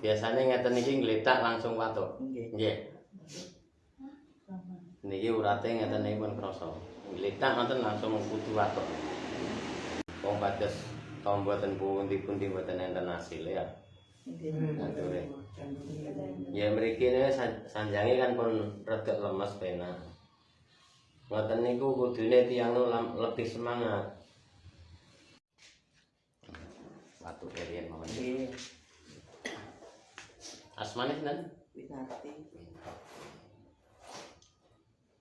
Biasane ngeten iki ngletak langsung watuk. Nggih. Niki urate ngeten iki pun krasa. Ngletak ngoten langsung kudu watuk. Wong pados mboten pundi-pundi mboten enten hasil ya. Nggih. Ya mriki niku sanjange kan pun rada lemes penak. Ngoten niku kudune tiyang lebih semangat. Watuk riyen mawon. Nggih. Asmane sinten? Winarti.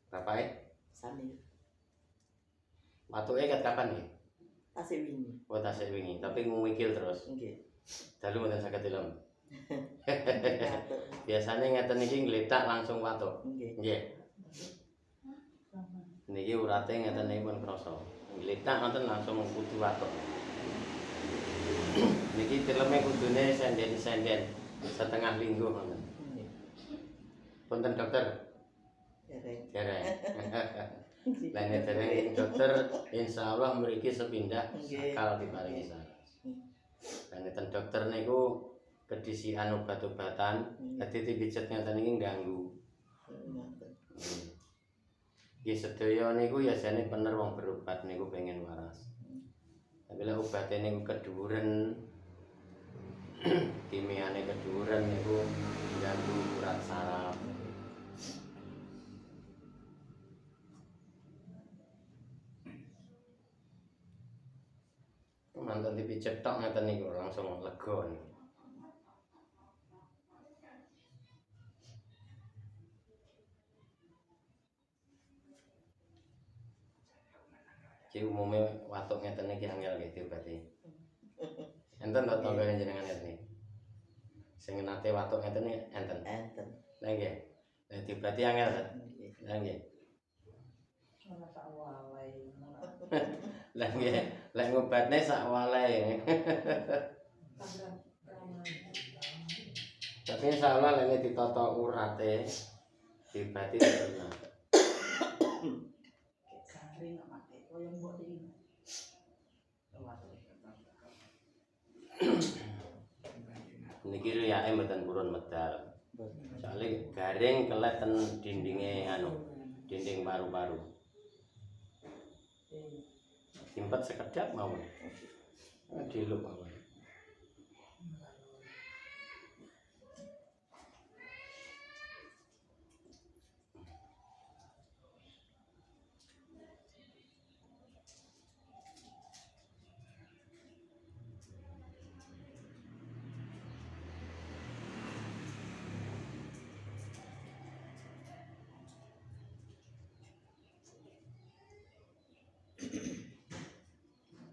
Bapake? Sami. Watuke ket kapan nggih? Tasik wingi. Oh, tasik wingi, tapi ngumikil terus. Nggih. Dalu mboten saged dilem. Biasane ngeten iki ngletak langsung watuk. Nggih. Niki urate ngeten iki pun krasa. Ngletak ngoten langsung kudu watuk. Niki tileme kudune senden-senden setengah linggo ngoten. Punten dokter. Dereng. Lah nek dereng dokter insyaallah mriki sepindah sakal diparingi saras. Lah neten dokter niku kedisian obat-obatan, dadi dipijet ngeten iki ngganggu. Nggih sedaya niku ya jane bener wong berobat niku pengen waras. Tapi lek obate niku keduren kimiane keduren niku ganggu urat saraf. Mantan dipijet tok ngeten niku langsung lega niku. Ki umume watuk ngeten iki angel nggih diobati. Enten to tangga jenengan ngeten iki. Sing nate watuk ngeten iki enten. Enten. Lah nggih. Lah diobati angel to. Lah nggih. Ora sak walehe. Lah nggih, lek ngobatne sak walehe. Tapi insyaallah lek ditata urate diobati tenan. Garing mate koyo mbok iki. Niki riyake mboten purun medal. Soale garing kelet ten dindinge dinding paru-paru. Simpet sekedap mawon. Diluk mawon.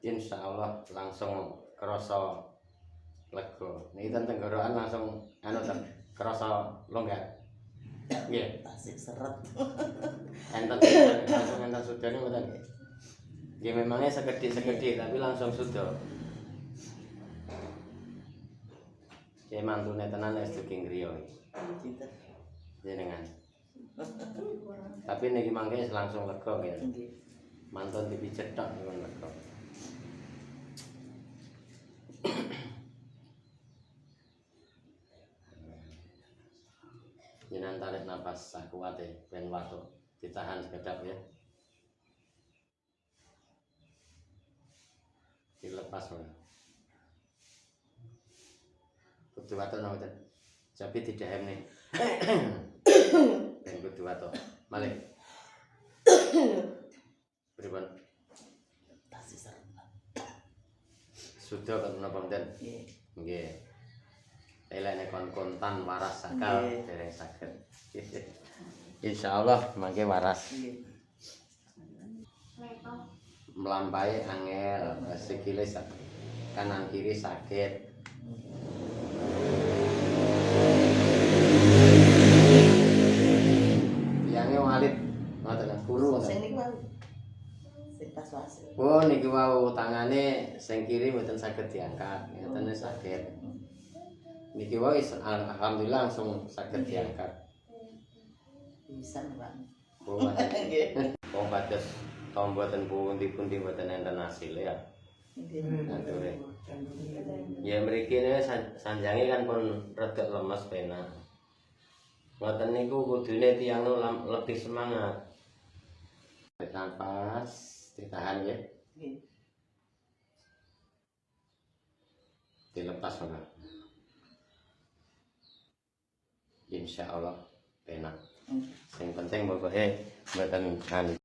Insyaallah langsung kerasa lega. Niki ten tenggorokan langsung kerasa longgar. Nggih. Tasik seret. Enten langsung enten sudane mboten nggih. Nggih memangnya sekedhik-sekedhik tapi langsung suda. Nggih mantune tenan wis dugi griya iki. Cinten. Jenengan. Tapi niki mangke langsung lega nggih. Nggih. Mantun dipijet tok niku lega. Jenengan tarik napas sakuwate ben watuk ditahan sekedap ya. Dilepas men. Kudu watuk napa ten? Tapi tidak nih. Ben kudu watuk. Malih. Pripun? Tasik seret. Sudah kan menapa mboten? Nggih. Nggih. Elene kon-kontan waras sakal dereng saged. Insyaallah mangke waras. Nggih. Melampahi angel, sikile kanan kiri sakit. Tiange walit ngoten guru ngoten. Sing niku wau. Sing pas wase. Oh niki wau tangane sing kiri mboten saged diangkat, ngeten sakit. Niki wau alhamdulillah langsung saged diangkat. Pisan, Pak. Oh, wong pados mboten pundi-pundi mboten enten hasil ya. Ngature. Ya mriki ne sanjange kan pun rada lemes penak. Ngoten niku kudune tiyang lebih semangat. Tarik nafas, ditahan ya. Dilepas Bapak. Insya Allah penak. Yang penting pokoknya mboten anu.